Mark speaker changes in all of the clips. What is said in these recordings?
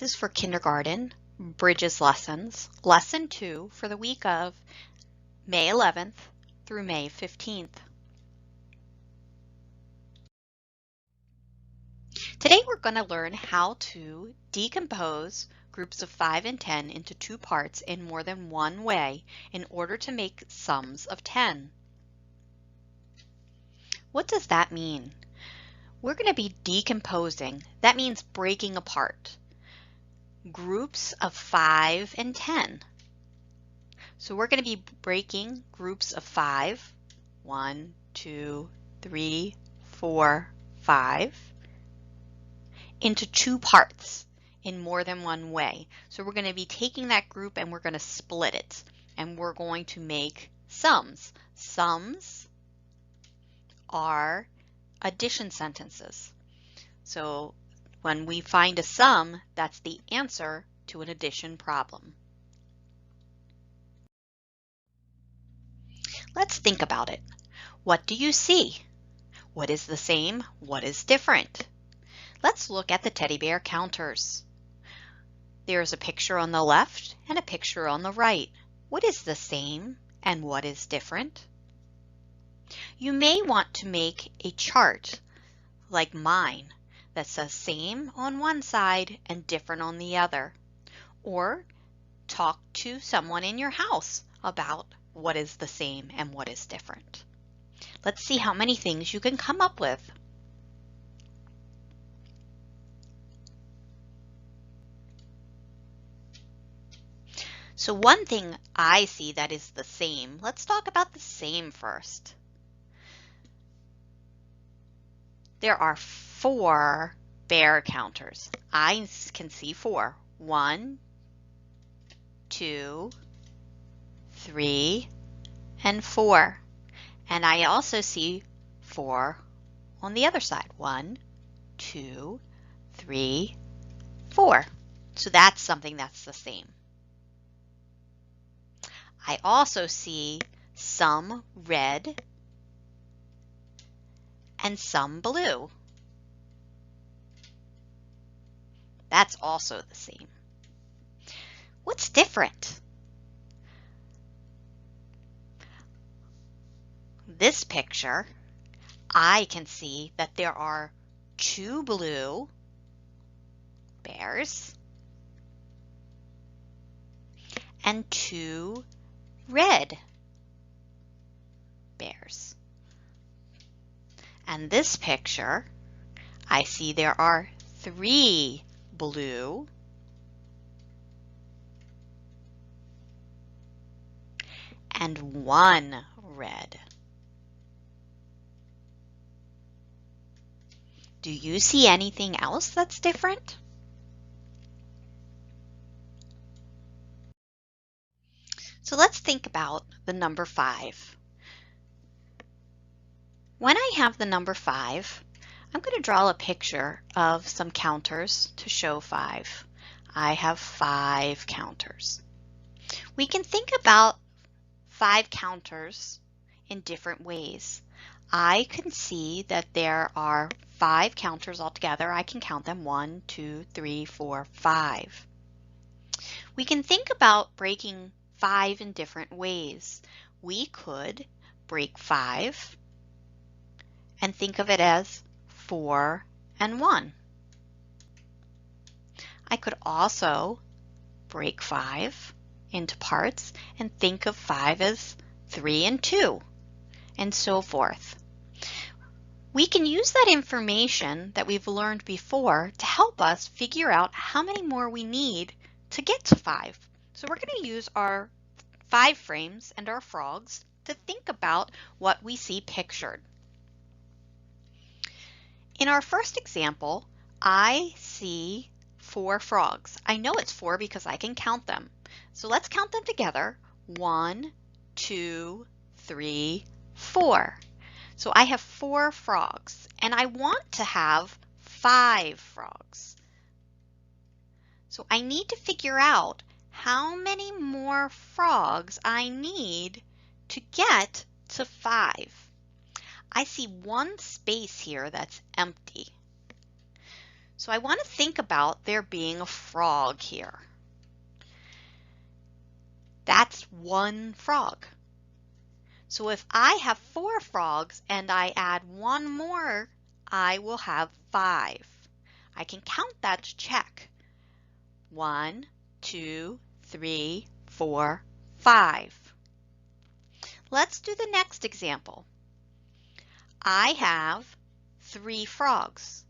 Speaker 1: is for kindergarten, Bridges lessons, lesson 2 for the week of May 11th through May 15th. Today we're going to learn how to decompose groups of 5 and 10 into 2 parts in more than one way in order to make sums of 10. What does that mean? We're going to be decomposing. That means breaking apart groups of 5 and 10. So we're going to be breaking groups of 5, 1, 2, 3, 4, 5, into 2 parts in more than one way. So we're going to be taking that group and we're going to split it, and we're going to make sums. Sums are addition sentences. So when we find a sum, that's the answer to an addition problem. Let's think about it. What do you see? What is the same? What is different? Let's look at the teddy bear counters. There's a picture on the left and a picture on the right. What is the same and what is different? You may want to make a chart like mine that says same on one side and different on the other. Or talk to someone in your house about what is the same and what is different. Let's see how many things you can come up with. So one thing I see that is the same. Let's talk about the same first. There are 4 bear counters. I can see 4. 1, 2, 3, and 4. And I also see 4 on the other side. 1, 2, 3, 4. So that's something that's the same. I also see some red and some blue. That's also the same. What's different? This picture, I can see that there are 2 blue bears and 2 red bears. And this picture, I see there are 3 blue and 1 red. Do you see anything else that's different? So let's think about the number 5. When I have the number 5, I'm going to draw a picture of some counters to show 5. I have 5 counters. We can think about 5 counters in different ways. I can see that there are 5 counters altogether. I can count them 1, 2, 3, 4, 5. We can think about breaking 5 in different ways. We could break 5 and think of it as 4 and 1. I could also break 5 into parts and think of 5 as 3 and 2, and so forth. We can use that information that we've learned before to help us figure out how many more we need to get to 5. So we're going to use our 5 frames and our frogs to think about what we see pictured. In our first example, I see 4 frogs. I know it's 4 because I can count them. So let's count them together. 1, 2, 3, 4. So I have 4 frogs, and I want to have 5 frogs. So I need to figure out how many more frogs I need to get to 5. I see one space here that's empty. So I want to think about there being a frog here. That's one frog. So if I have 4 frogs and I add one more, I will have 5. I can count that to check. 1, 2, 3, 4, 5. Let's do the next example. I have 3 frogs.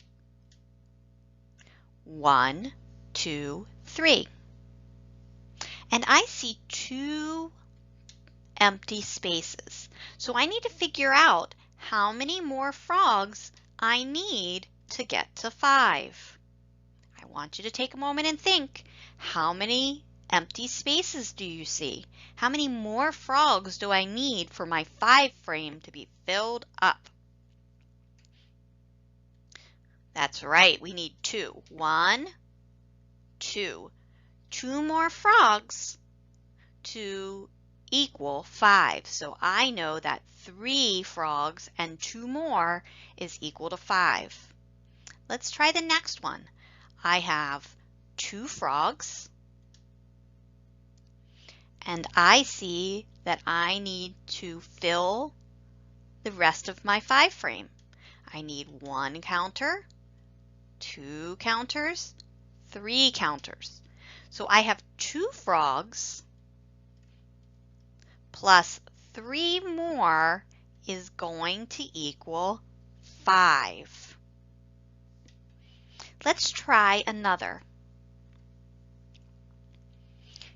Speaker 1: 1, 2, 3. And I see 2 empty spaces. So I need to figure out how many more frogs I need to get to 5. I want you to take a moment and think, how many empty spaces do you see? How many more frogs do I need for my 5 frame to be filled up? That's right, we need 2. 1, 2. 2 more frogs to equal 5. So I know that 3 frogs and 2 more is equal to 5. Let's try the next one. I have 2 frogs, and I see that I need to fill the rest of my 5 frame. I need 1 counter, 2 counters, 3 counters. So I have 2 frogs plus 3 more is going to equal 5. Let's try another.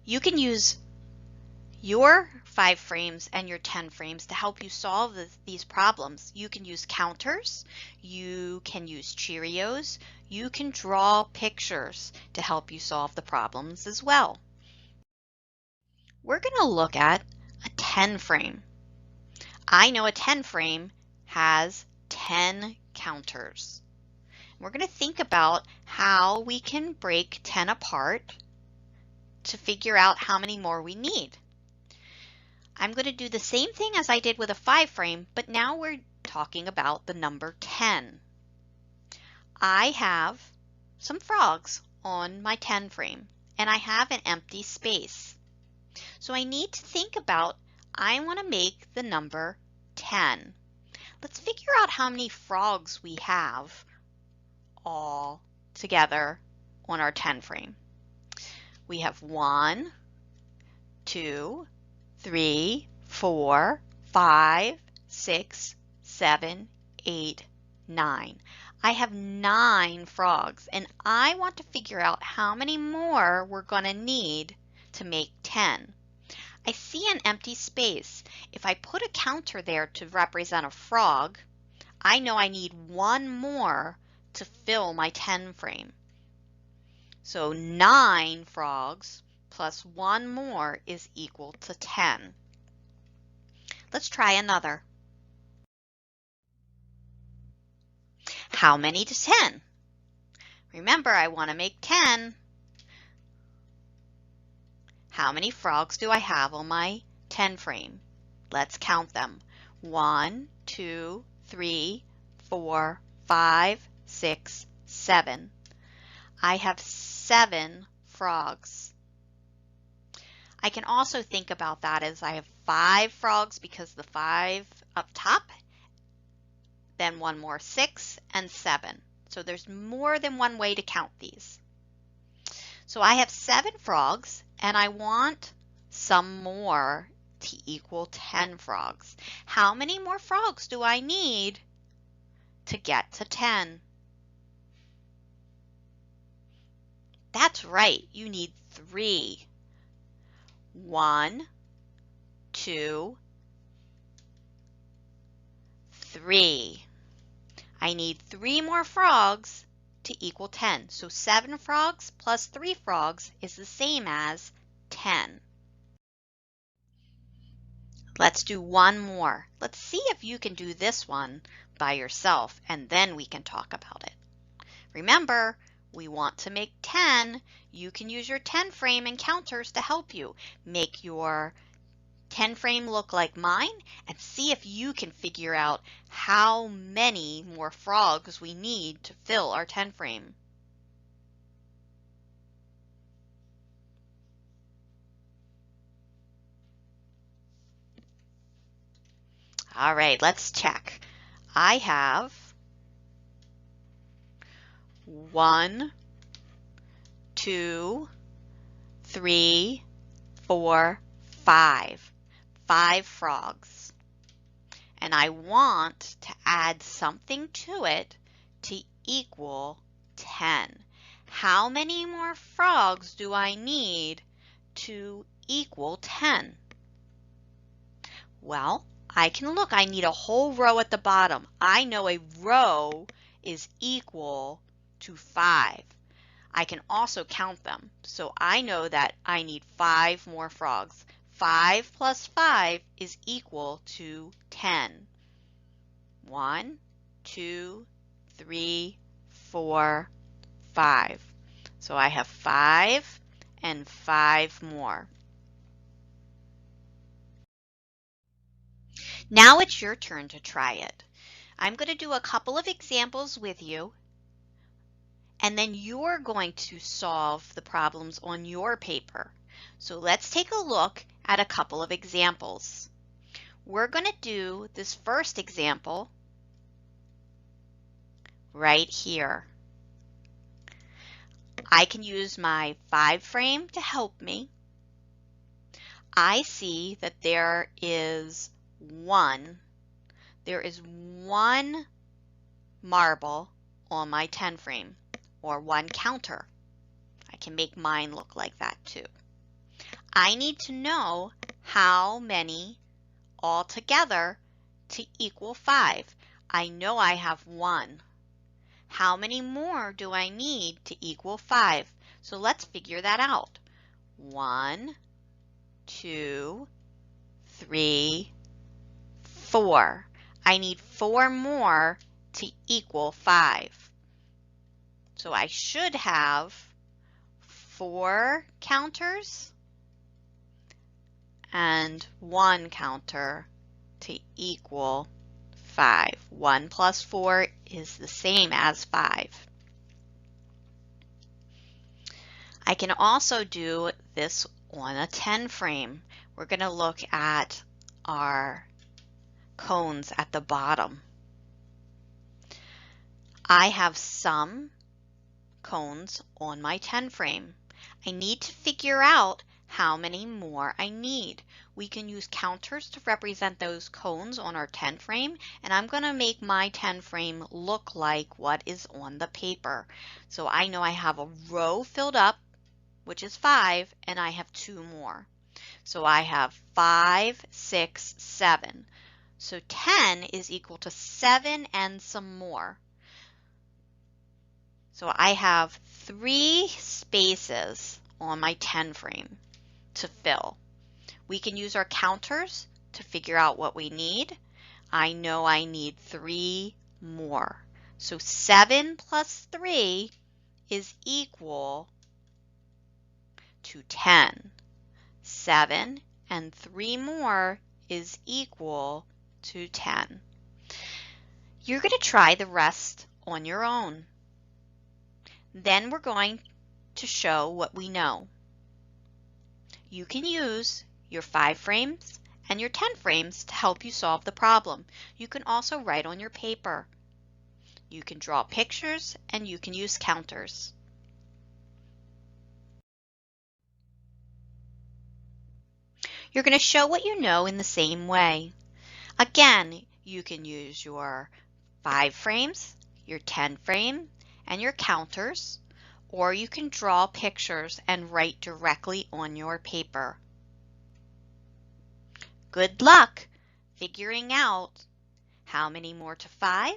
Speaker 1: You can use your 5 frames and your 10 frames to help you solve these problems. You can use counters, you can use Cheerios, you can draw pictures to help you solve the problems as well. We're going to look at a 10 frame. I know a 10 frame has 10 counters. We're going to think about how we can break 10 apart to figure out how many more we need. I'm going to do the same thing as I did with a 5 frame, but now we're talking about the number 10. I have some frogs on my 10 frame, and I have an empty space. So I need to think about, I want to make the number 10. Let's figure out how many frogs we have all together on our 10 frame. We have 1, 2, 3, 4, 5, 6, 7, 8, 9. I have 9 frogs, and I want to figure out how many more we're going to need to make 10. I see an empty space. If I put a counter there to represent a frog, I know I need 1 more to fill my 10 frame. So 9 frogs plus 1 more is equal to 10. Let's try another. How many to 10? Remember, I want to make 10. How many frogs do I have on my 10 frame? Let's count them. 1, 2, 3, 4, 5, 6, 7. I have 7 frogs. I can also think about that as I have 5 frogs because the 5 up top, then 1 more, 6, and 7. So there's more than one way to count these. So I have 7 frogs, and I want some more to equal 10 frogs. How many more frogs do I need to get to 10? That's right, you need 3. 1, 2, 3. I need 3 more frogs to equal 10. So 7 frogs plus 3 frogs is the same as 10. Let's do one more. Let's see if you can do this one by yourself, and then we can talk about it. Remember, we want to make 10. You can use your 10 frame and counters to help you. Make your 10 frame look like mine and see if you can figure out how many more frogs we need to fill our 10 frame. All right, let's check. I have 1, 2, 3, 4, 5. 5 frogs. And I want to add something to it to equal 10. How many more frogs do I need to equal 10? Well, I can look. I need a whole row at the bottom. I know a row is equal to 5. I can also count them. So I know that I need 5 more frogs. 5 plus 5 is equal to 10. 1, 2, 3, 4, 5. So I have 5 and 5 more. Now it's your turn to try it. I'm going to do a couple of examples with you, and then you're going to solve the problems on your paper. So let's take a look at a couple of examples. We're going to do this first example right here. I can use my 5 frame to help me. I see that there is one marble on my 10 frame, or one counter. I can make mine look like that too. I need to know how many altogether to equal 5. I know I have 1. How many more do I need to equal 5? So let's figure that out. 1, 2, 3, 4. I need 4 more to equal 5. So I should have 4 counters and 1 counter to equal 5. 1 plus 4 is the same as 5. I can also do this on a 10 frame. We're going to look at our cones at the bottom. I have some cones on my 10 frame. I need to figure out how many more I need. We can use counters to represent those cones on our 10 frame, and I'm going to make my 10 frame look like what is on the paper. So I know I have a row filled up, which is 5, and I have 2 more. So I have 5, 6, 7. So 10 is equal to 7 and some more. So I have 3 spaces on my 10 frame to fill. We can use our counters to figure out what we need. I know I need 3 more. So 7 plus 3 is equal to 10. 7 and 3 more is equal to 10. You're going to try the rest on your own. Then we're going to show what we know. You can use your 5 frames and your 10 frames to help you solve the problem. You can also write on your paper. You can draw pictures and you can use counters. You're going to show what you know in the same way. Again, you can use your 5 frames, your 10 frame, and your counters, or you can draw pictures and write directly on your paper. Good luck figuring out how many more to 5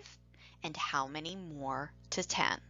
Speaker 1: and how many more to 10.